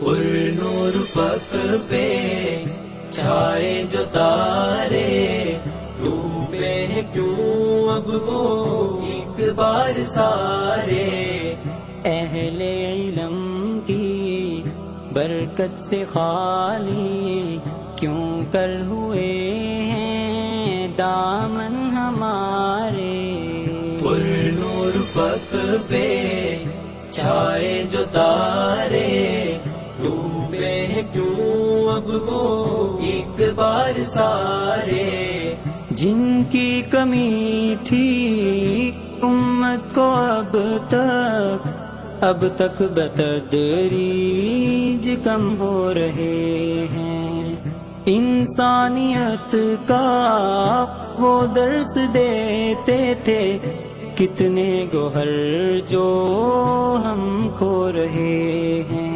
پر نور فق پہ چھائے جو تارے، ڈوبے ہیں کیوں اب وہ ایک بار سارے۔ اہل علم کی برکت سے خالی کیوں کر ہوئے ہیں دامن ہمارے۔ پر نور فق پہ چھائے جو تارے، ڈوبے ہیں کیوں اب وہ ایک بار سارے۔ جن کی کمی تھی امت کو اب تک بتدریج کم ہو رہے ہیں۔ انسانیت کا وہ درس دیتے تھے، کتنے گوہر جو ہم کھو رہے ہیں۔